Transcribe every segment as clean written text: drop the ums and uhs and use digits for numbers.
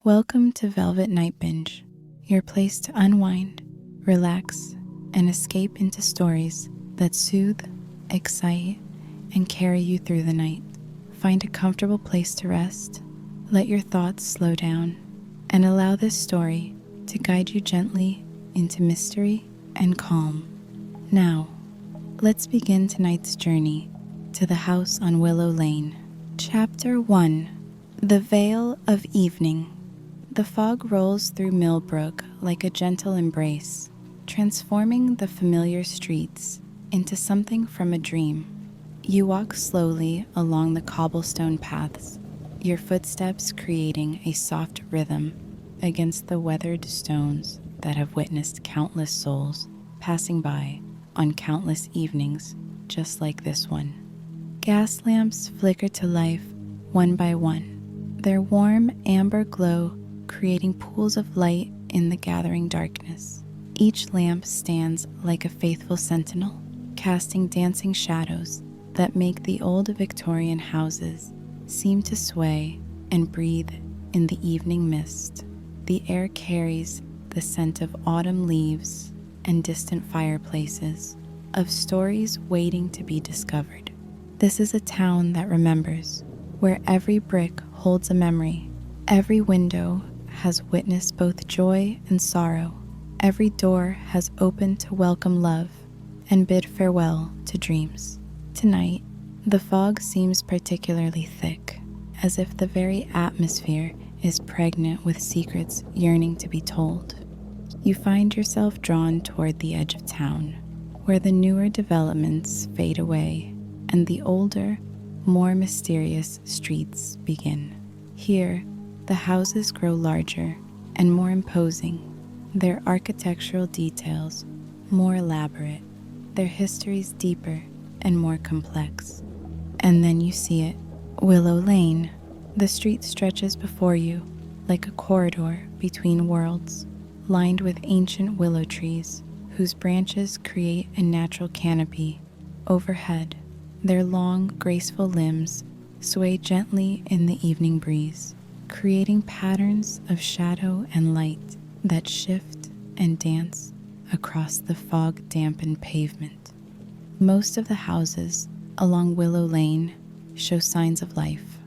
Welcome to Velvet Night Binge, your place to unwind, relax, and escape into stories that soothe, excite, and carry you through the night. Find a comfortable place to rest, let your thoughts slow down, and allow this story to guide you gently into mystery and calm. Now, let's begin tonight's journey to the house on Willow Lane. Chapter 1: The Veil of Evening. The fog rolls through Millbrook like a gentle embrace, transforming the familiar streets into something from a dream. You walk slowly along the cobblestone paths, your footsteps creating a soft rhythm against the weathered stones that have witnessed countless souls passing by on countless evenings just like this one. Gas lamps flicker to life one by one, their warm amber glow creating pools of light in the gathering darkness. Each lamp stands like a faithful sentinel, casting dancing shadows that make the old Victorian houses seem to sway and breathe in the evening mist. The air carries the scent of autumn leaves and distant fireplaces, of stories waiting to be discovered. This is a town that remembers, where every brick holds a memory, every window has witnessed both joy and sorrow. Every door has opened to welcome love and bid farewell to dreams. Tonight, the fog seems particularly thick, as if the very atmosphere is pregnant with secrets yearning to be told. You find yourself drawn toward the edge of town, where the newer developments fade away and the older, more mysterious streets begin. Here, the houses grow larger and more imposing, their architectural details more elaborate, their histories deeper and more complex. And then you see it, Willow Lane. The street stretches before you like a corridor between worlds, lined with ancient willow trees whose branches create a natural canopy overhead. Their long, graceful limbs sway gently in the evening breeze, creating patterns of shadow and light that shift and dance across the fog-dampened pavement. Most of the houses along Willow Lane show signs of life.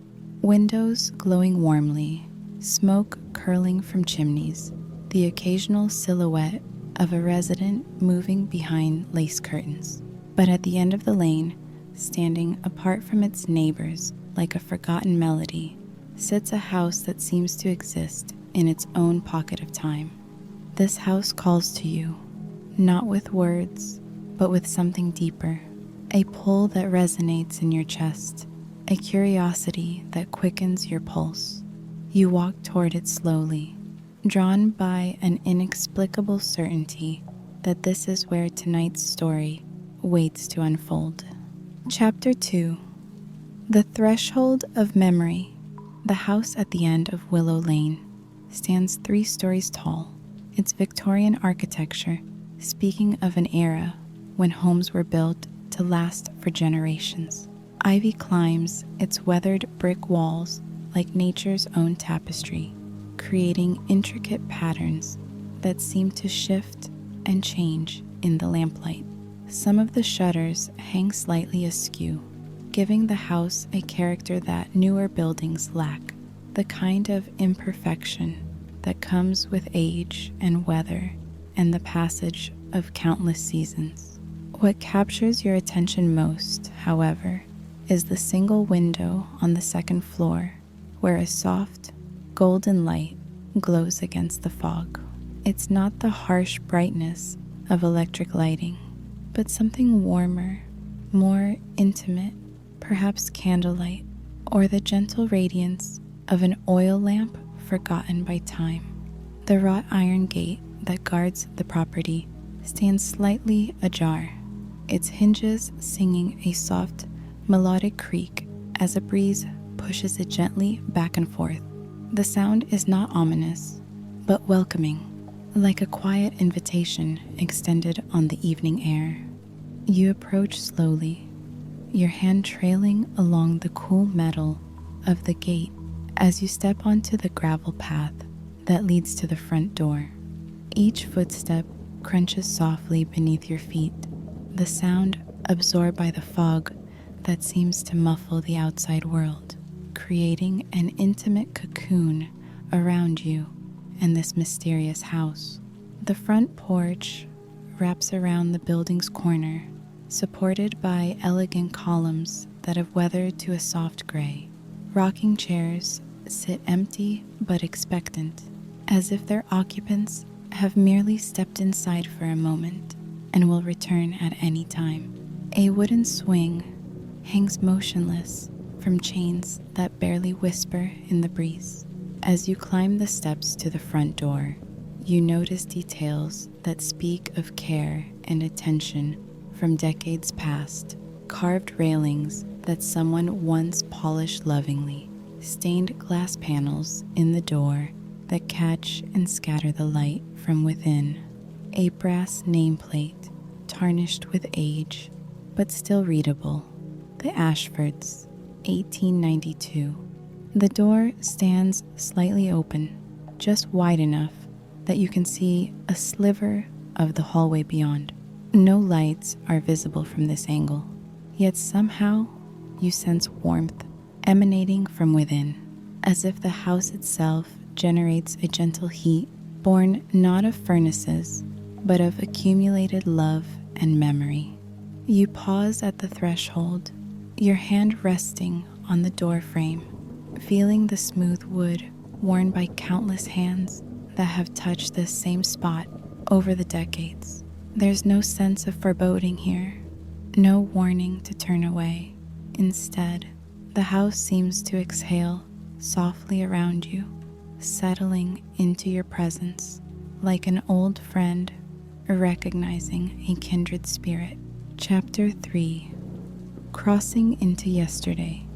Windows glowing warmly, smoke curling from chimneys, the occasional silhouette of a resident moving behind lace curtains. But at the end of the lane, standing apart from its neighbors like a forgotten melody, sits a house that seems to exist in its own pocket of time. This house calls to you, not with words, but with something deeper, a pull that resonates in your chest, a curiosity that quickens your pulse. You walk toward it slowly, drawn by an inexplicable certainty that this is where tonight's story waits to unfold. Chapter 2: The Threshold of Memory. The house at the end of Willow Lane stands 3 stories tall, its Victorian architecture speaking of an era when homes were built to last for generations. Ivy climbs its weathered brick walls like nature's own tapestry, creating intricate patterns that seem to shift and change in the lamplight. Some of the shutters hang slightly askew, giving the house a character that newer buildings lack, the kind of imperfection that comes with age and weather and the passage of countless seasons. What captures your attention most, however, is the single window on the second floor, where a soft, golden light glows against the fog. It's not the harsh brightness of electric lighting, but something warmer, more intimate, perhaps candlelight, or the gentle radiance of an oil lamp forgotten by time. The wrought iron gate that guards the property stands slightly ajar, its hinges singing a soft, melodic creak as a breeze pushes it gently back and forth. The sound is not ominous, but welcoming, like a quiet invitation extended on the evening air. You approach slowly, your hand trailing along the cool metal of the gate as you step onto the gravel path that leads to the front door. Each footstep crunches softly beneath your feet, the sound absorbed by the fog that seems to muffle the outside world, creating an intimate cocoon around you and this mysterious house. The front porch wraps around the building's corner, supported by elegant columns that have weathered to a soft gray. Rocking chairs sit empty but expectant, as if their occupants have merely stepped inside for a moment and will return at any time. A wooden swing hangs motionless from chains that barely whisper in the breeze. As you climb the steps to the front door, you notice details that speak of care and attention from decades past. Carved railings that someone once polished lovingly, stained glass panels in the door that catch and scatter the light from within, a brass nameplate tarnished with age but still readable, the Ashfords, 1892. The door stands slightly open, just wide enough that you can see a sliver of the hallway beyond. No lights are visible from this angle, yet somehow you sense warmth emanating from within, as if the house itself generates a gentle heat born not of furnaces, but of accumulated love and memory. You pause at the threshold, your hand resting on the door frame, feeling the smooth wood worn by countless hands that have touched this same spot over the decades. There's no sense of foreboding here, no warning to turn away. Instead, the house seems to exhale softly around you, settling into your presence like an old friend recognizing a kindred spirit. Chapter 3. Crossing into Yesterday.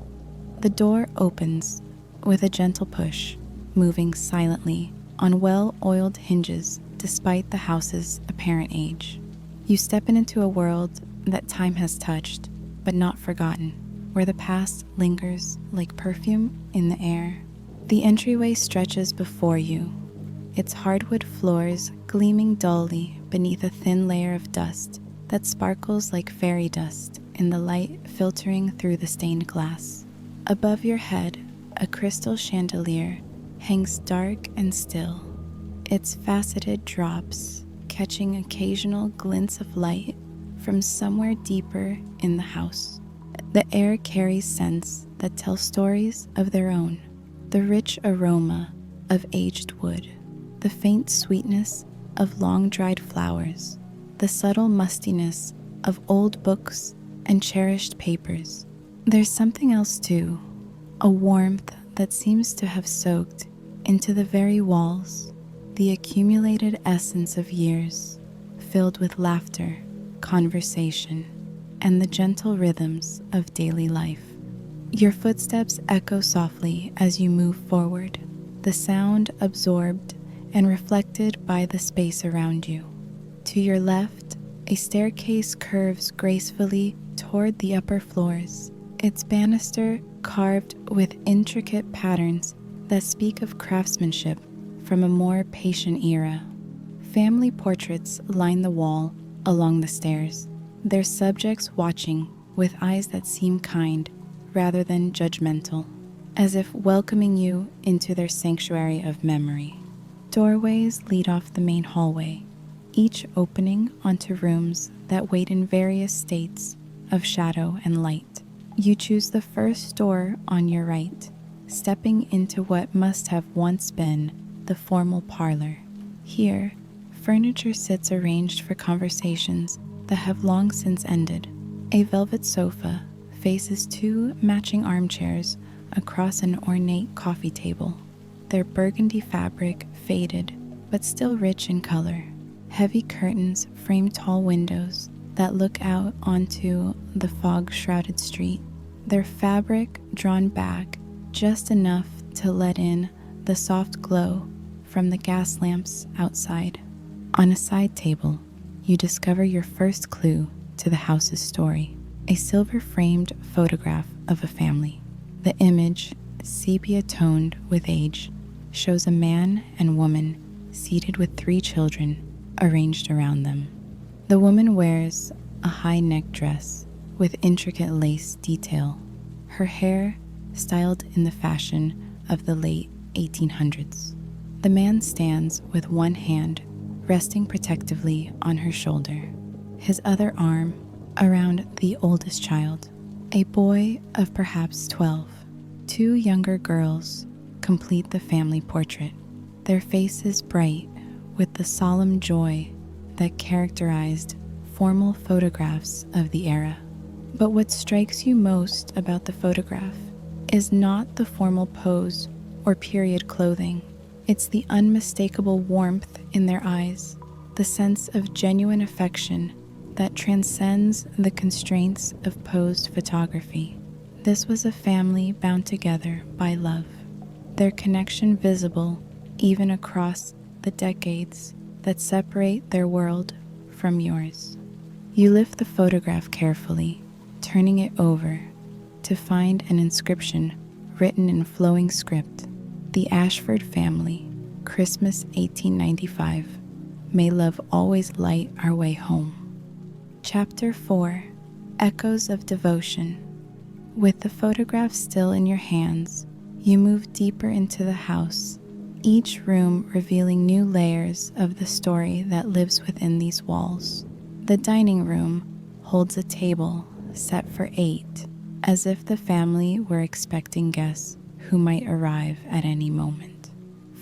The door opens with a gentle push, moving silently on well-oiled hinges despite the house's apparent age. You step into a world that time has touched, but not forgotten, where the past lingers like perfume in the air. The entryway stretches before you, its hardwood floors gleaming dully beneath a thin layer of dust that sparkles like fairy dust in the light filtering through the stained glass. Above your head, a crystal chandelier hangs dark and still, its faceted drops catching occasional glints of light from somewhere deeper in the house. The air carries scents that tell stories of their own, the rich aroma of aged wood, the faint sweetness of long-dried flowers, the subtle mustiness of old books and cherished papers. There's something else too, a warmth that seems to have soaked into the very walls, the accumulated essence of years, filled with laughter, conversation, and the gentle rhythms of daily life. Your footsteps echo softly as you move forward, the sound absorbed and reflected by the space around you. To your left, a staircase curves gracefully toward the upper floors, its banister carved with intricate patterns that speak of craftsmanship from a more patient era. Family portraits line the wall along the stairs, their subjects watching with eyes that seem kind rather than judgmental, as if welcoming you into their sanctuary of memory. Doorways lead off the main hallway, each opening onto rooms that wait in various states of shadow and light. You choose the first door on your right, stepping into what must have once been the formal parlor. Here, furniture sits arranged for conversations that have long since ended. A velvet sofa faces two matching armchairs across an ornate coffee table, their burgundy fabric faded but still rich in color. Heavy curtains frame tall windows that look out onto the fog-shrouded street, their fabric drawn back just enough to let in the soft glow from the gas lamps outside. On a side table, you discover your first clue to the house's story, a silver-framed photograph of a family. The image, sepia-toned with age, shows a man and woman seated with 3 children arranged around them. The woman wears a high-neck dress with intricate lace detail, her hair styled in the fashion of the late 1800s. The man stands with one hand resting protectively on her shoulder, his other arm around the oldest child, a boy of perhaps 12. 2 younger girls complete the family portrait, their faces bright with the solemn joy that characterized formal photographs of the era. But what strikes you most about the photograph is not the formal pose or period clothing. It's the unmistakable warmth in their eyes, the sense of genuine affection that transcends the constraints of posed photography. This was a family bound together by love, their connection visible even across the decades that separate their world from yours. You lift the photograph carefully, turning it over to find an inscription written in flowing script. The Ashford family, Christmas 1895. May love always light our way home. Chapter 4. Echoes of Devotion. With the photograph still in your hands, you move deeper into the house, each room revealing new layers of the story that lives within these walls. The dining room holds a table set for 8, as if the family were expecting guests who might arrive at any moment.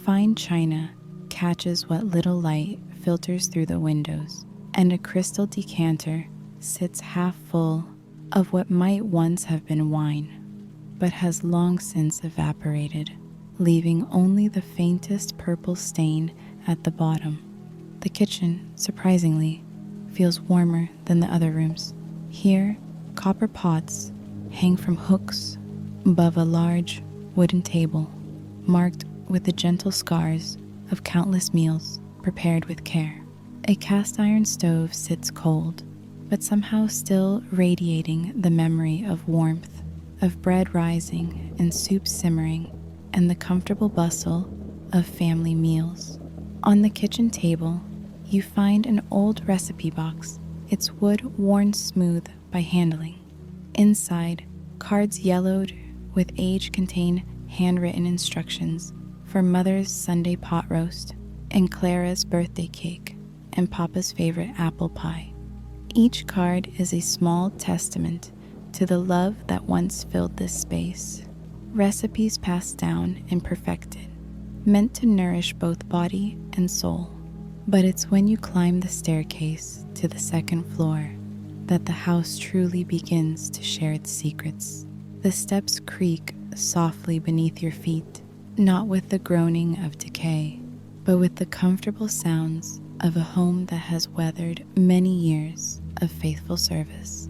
Fine china catches what little light filters through the windows, and a crystal decanter sits half full of what might once have been wine, but has long since evaporated, leaving only the faintest purple stain at the bottom. The kitchen, surprisingly, feels warmer than the other rooms. Here, copper pots hang from hooks above a large wooden table, marked with the gentle scars of countless meals prepared with care. A cast iron stove sits cold, but somehow still radiating the memory of warmth, of bread rising and soup simmering, and the comfortable bustle of family meals. On the kitchen table, you find an old recipe box, its wood worn smooth by handling. Inside, cards yellowed with age contain handwritten instructions for Mother's Sunday pot roast and Clara's birthday cake and Papa's favorite apple pie. Each card is a small testament to the love that once filled this space. Recipes passed down and perfected, meant to nourish both body and soul. But it's when you climb the staircase to the second floor that the house truly begins to share its secrets. The steps creak softly beneath your feet, not with the groaning of decay, but with the comfortable sounds of a home that has weathered many years of faithful service.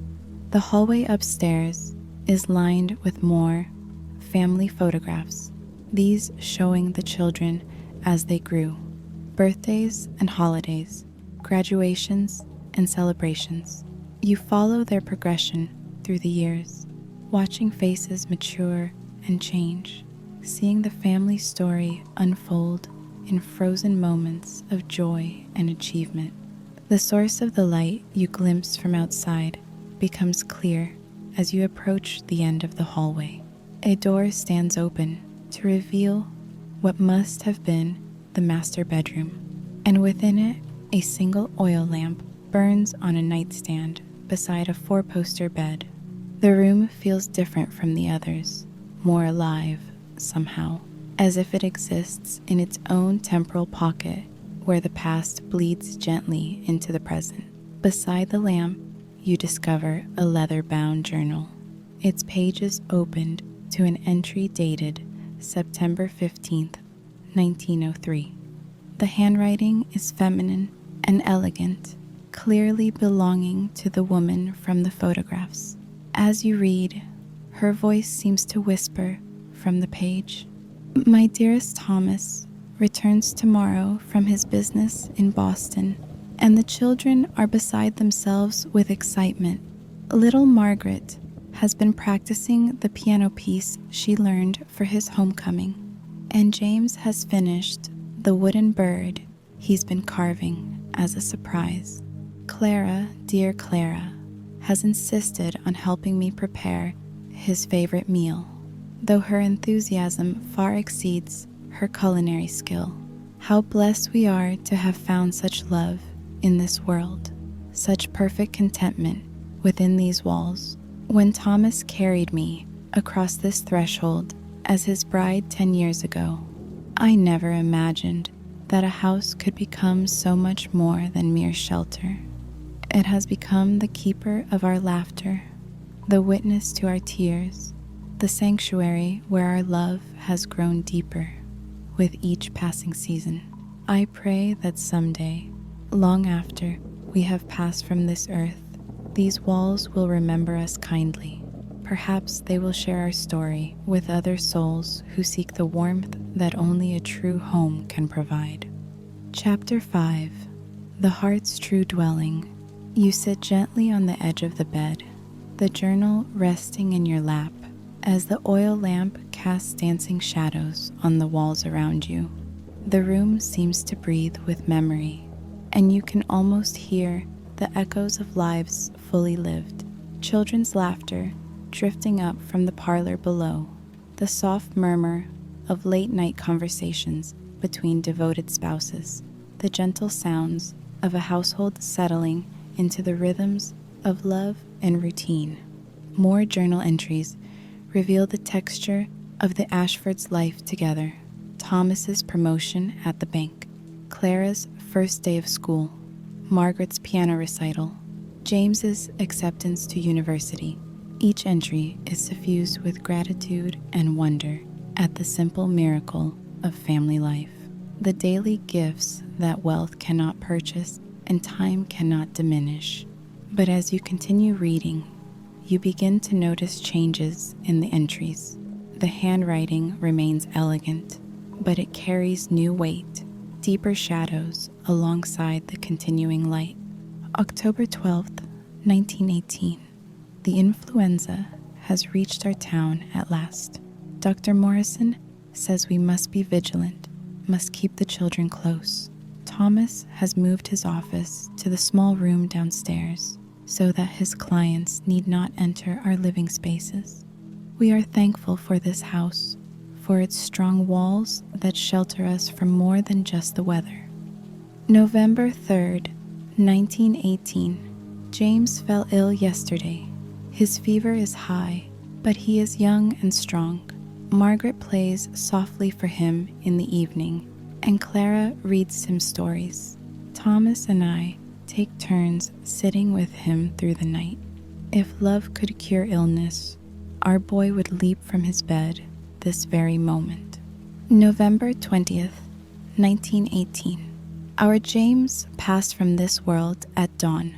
The hallway upstairs is lined with more family photographs, these showing the children as they grew, birthdays and holidays, graduations and celebrations. You follow their progression through the years, watching faces mature and change, seeing the family story unfold in frozen moments of joy and achievement. The source of the light you glimpse from outside becomes clear as you approach the end of the hallway. A door stands open to reveal what must have been the master bedroom, and within it, a single oil lamp burns on a nightstand beside a 4-poster bed. The room feels different from the others, more alive somehow, as if it exists in its own temporal pocket where the past bleeds gently into the present. Beside the lamp, you discover a leather-bound journal, its pages opened to an entry dated September 15th, 1903. The handwriting is feminine and elegant, clearly belonging to the woman from the photographs. As you read, her voice seems to whisper from the page. My dearest Thomas returns tomorrow from his business in Boston, and the children are beside themselves with excitement. Little Margaret has been practicing the piano piece she learned for his homecoming, And James has finished the wooden bird he's been carving as a surprise. Clara, dear Clara, has insisted on helping me prepare his favorite meal, though her enthusiasm far exceeds her culinary skill. How blessed we are to have found such love in this world, such perfect contentment within these walls. When Thomas carried me across this threshold as his bride 10 years ago, I never imagined that a house could become so much more than mere shelter. It has become the keeper of our laughter, the witness to our tears, the sanctuary where our love has grown deeper with each passing season. I pray that someday, long after we have passed from this earth, these walls will remember us kindly. Perhaps they will share our story with other souls who seek the warmth that only a true home can provide. Chapter 5. The Heart's True Dwelling. You sit gently on the edge of the bed, the journal resting in your lap, as the oil lamp casts dancing shadows on the walls around you. The room seems to breathe with memory, and you can almost hear the echoes of lives fully lived. Children's laughter drifting up from the parlor below, the soft murmur of late-night conversations between devoted spouses, the gentle sounds of a household settling into the rhythms of love and routine. More journal entries reveal the texture of the Ashfords' life together. Thomas's promotion at the bank, Clara's first day of school, Margaret's piano recital, James's acceptance to university. Each entry is suffused with gratitude and wonder at the simple miracle of family life, the daily gifts that wealth cannot purchase and time cannot diminish. But as you continue reading, you begin to notice changes in the entries. The handwriting remains elegant, but it carries new weight, deeper shadows alongside the continuing light. October 12th, 1918. The influenza has reached our town at last. Dr. Morrison says we must be vigilant, must keep the children close. Thomas has moved his office to the small room downstairs so that his clients need not enter our living spaces. We are thankful for this house, for its strong walls that shelter us from more than just the weather. November 3rd, 1918. James fell ill yesterday. His fever is high, but he is young and strong. Margaret plays softly for him in the evening, and Clara reads him stories. Thomas and I take turns sitting with him through the night. If love could cure illness, our boy would leap from his bed this very moment. November 20th, 1918. Our James passed from this world at dawn,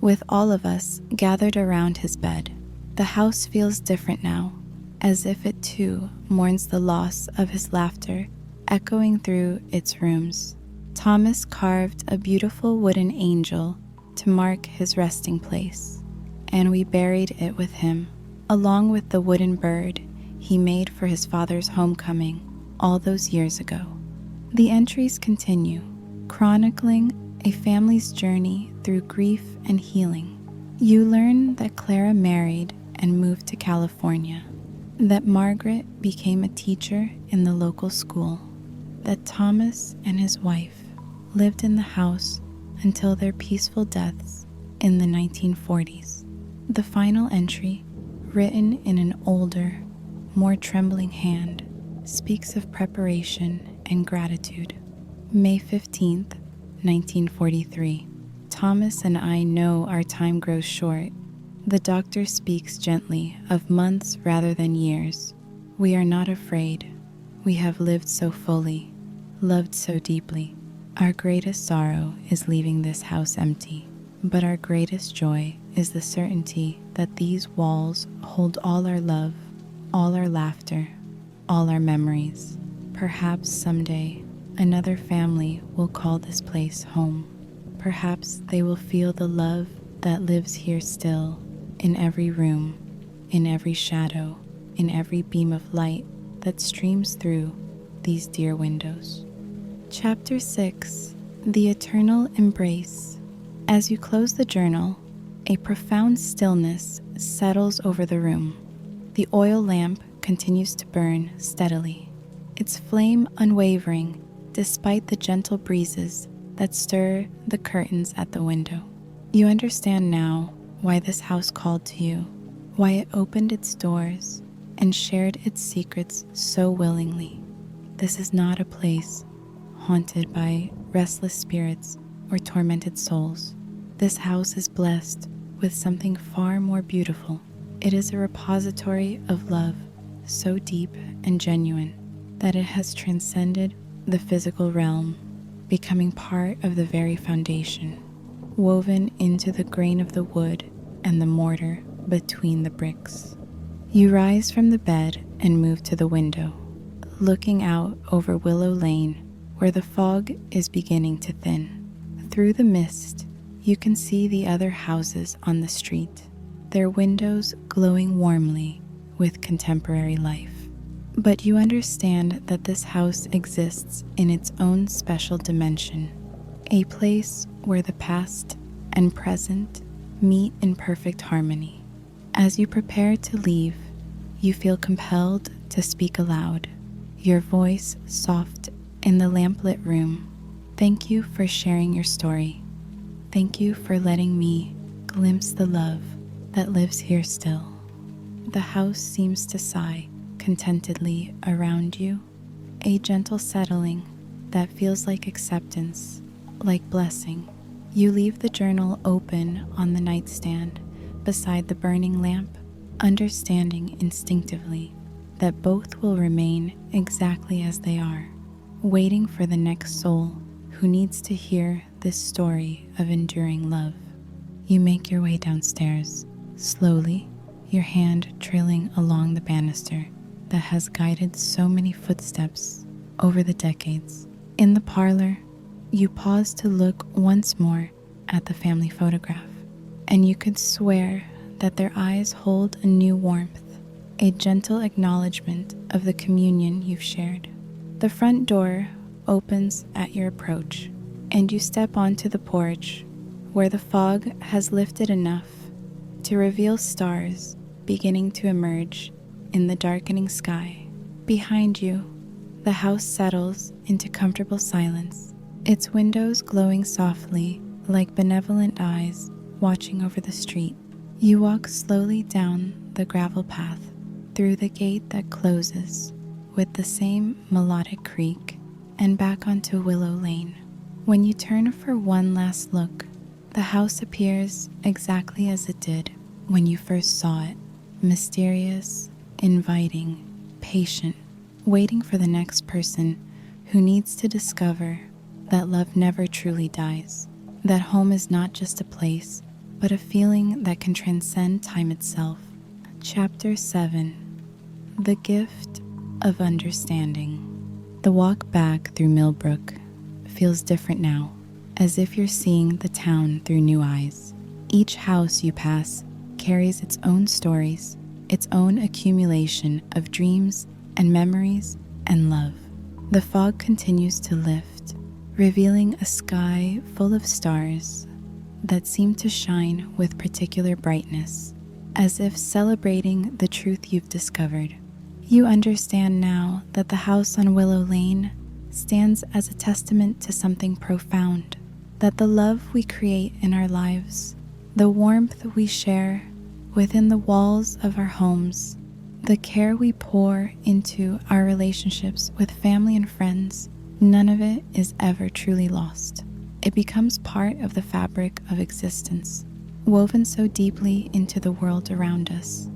with all of us gathered around his bed. The house feels different now, as if it too mourns the loss of his laughter echoing through its rooms. Thomas carved a beautiful wooden angel to mark his resting place, and we buried it with him, along with the wooden bird he made for his father's homecoming all those years ago. The entries continue, chronicling a family's journey through grief and healing. You learn that Clara married and moved to California, that Margaret became a teacher in the local school, that Thomas and his wife lived in the house until their peaceful deaths in the 1940s. The final entry, written in an older, more trembling hand, speaks of preparation and gratitude. May 15th, 1943. Thomas and I know our time grows short. The doctor speaks gently of months rather than years. We are not afraid. We have lived so fully, loved so deeply. Our greatest sorrow is leaving this house empty, but our greatest joy is the certainty that these walls hold all our love, all our laughter, all our memories. Perhaps someday another family will call this place home. Perhaps they will feel the love that lives here still, in every room, in every shadow, in every beam of light that streams through these dear windows. Chapter 6: The Eternal Embrace. As you close the journal, a profound stillness settles over the room. The oil lamp continues to burn steadily, its flame unwavering despite the gentle breezes that stir the curtains at the window. You understand now why this house called to you, why it opened its doors and shared its secrets so willingly. This is not a place haunted by restless spirits or tormented souls. This house is blessed with something far more beautiful. It is a repository of love so deep and genuine that it has transcended the physical realm, becoming part of the very foundation, woven into the grain of the wood and the mortar between the bricks. You rise from the bed and move to the window, looking out over Willow Lane, where the fog is beginning to thin. Through the mist, you can see the other houses on the street, their windows glowing warmly with contemporary life. But you understand that this house exists in its own special dimension, a place where the past and present meet in perfect harmony. As you prepare to leave, you feel compelled to speak aloud, your voice soft in the lamplit room. Thank you for sharing your story. Thank you for letting me glimpse the love that lives here still. The house seems to sigh contentedly around you, a gentle settling that feels like acceptance, like blessing. You leave the journal open on the nightstand beside the burning lamp, understanding instinctively that both will remain exactly as they are, waiting for the next soul who needs to hear this story of enduring love. You make your way downstairs, slowly, your hand trailing along the banister that has guided so many footsteps over the decades. In the parlor, you pause to look once more at the family photograph, and you could swear that their eyes hold a new warmth, a gentle acknowledgement of the communion you've shared. The front door opens at your approach, and you step onto the porch where the fog has lifted enough to reveal stars beginning to emerge in the darkening sky. Behind you, the house settles into comfortable silence, its windows glowing softly like benevolent eyes watching over the street. You walk slowly down the gravel path, through the gate that closes with the same melodic creak, and back onto Willow Lane. When you turn for one last look, the house appears exactly as it did when you first saw it, mysterious, inviting, patient, waiting for the next person who needs to discover that love never truly dies, that home is not just a place, but a feeling that can transcend time itself. Chapter 7: The Gift of Understanding. The walk back through Millbrook feels different now, as if you're seeing the town through new eyes. Each house you pass carries its own stories, its own accumulation of dreams and memories and love. The fog continues to lift, revealing a sky full of stars that seem to shine with particular brightness, as if celebrating the truth you've discovered. You understand now that the house on Willow Lane stands as a testament to something profound, that the love we create in our lives, the warmth we share within the walls of our homes, the care we pour into our relationships with family and friends, none of it is ever truly lost. It becomes part of the fabric of existence, woven so deeply into the world around us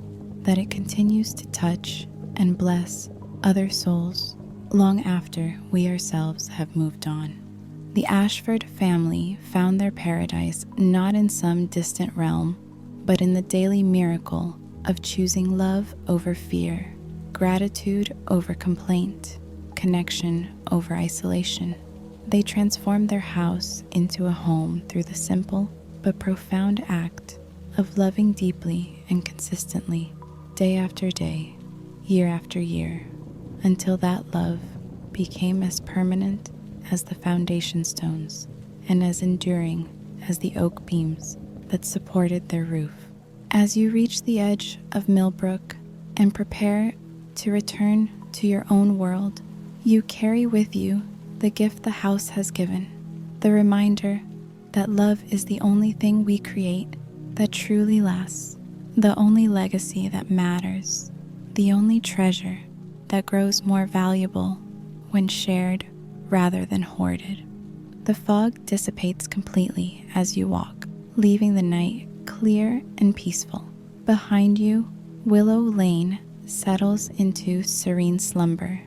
that it continues to touch and bless other souls long after we ourselves have moved on. The Ashford family found their paradise not in some distant realm, but in the daily miracle of choosing love over fear, gratitude over complaint, connection over isolation. They transformed their house into a home through the simple but profound act of loving deeply and consistently, day after day, year after year, until that love became as permanent as the foundation stones and as enduring as the oak beams that supported their roof. As you reach the edge of Millbrook and prepare to return to your own world, you carry with you the gift the house has given, the reminder that love is the only thing we create that truly lasts, the only legacy that matters, the only treasure that grows more valuable when shared rather than hoarded. The fog dissipates completely as you walk, leaving the night clear and peaceful. Behind you, Willow Lane settles into serene slumber,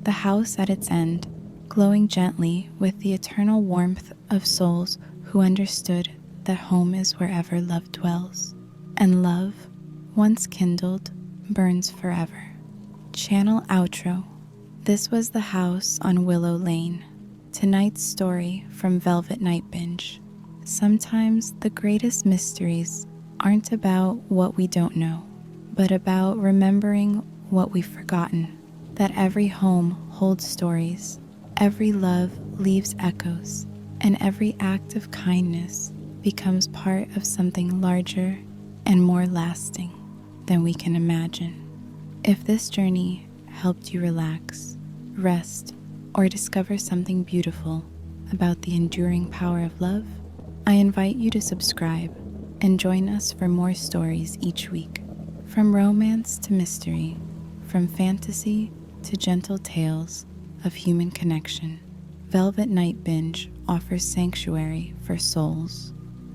the house at its end glowing gently with the eternal warmth of souls who understood that home is wherever love dwells, and love, once kindled, burns forever. Channel outro. This was The House on Willow Lane. Tonight's story from Velvet Night Binge. Sometimes the greatest mysteries aren't about what we don't know, but about remembering what we've forgotten. That every home holds stories, every love leaves echoes, and every act of kindness becomes part of something larger and more lasting than we can imagine. If this journey helped you relax, rest, or discover something beautiful about the enduring power of love, I invite you to subscribe and join us for more stories each week. From romance to mystery, from fantasy to gentle tales of human connection, Velvet Night Binge offers sanctuary for souls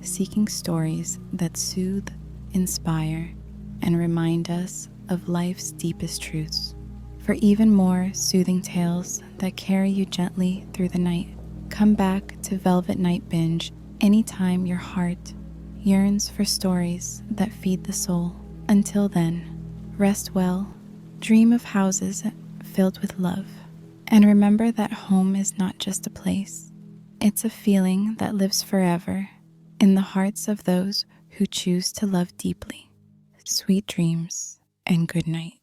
seeking stories that soothe, inspire, and remind us of life's deepest truths. For even more soothing tales that carry you gently through the night, come back to Velvet Night Binge anytime your heart yearns for stories that feed the soul. Until then, rest well, dream of houses filled with love, and remember that home is not just a place, it's a feeling that lives forever in the hearts of those who choose to love deeply. Sweet dreams and good night.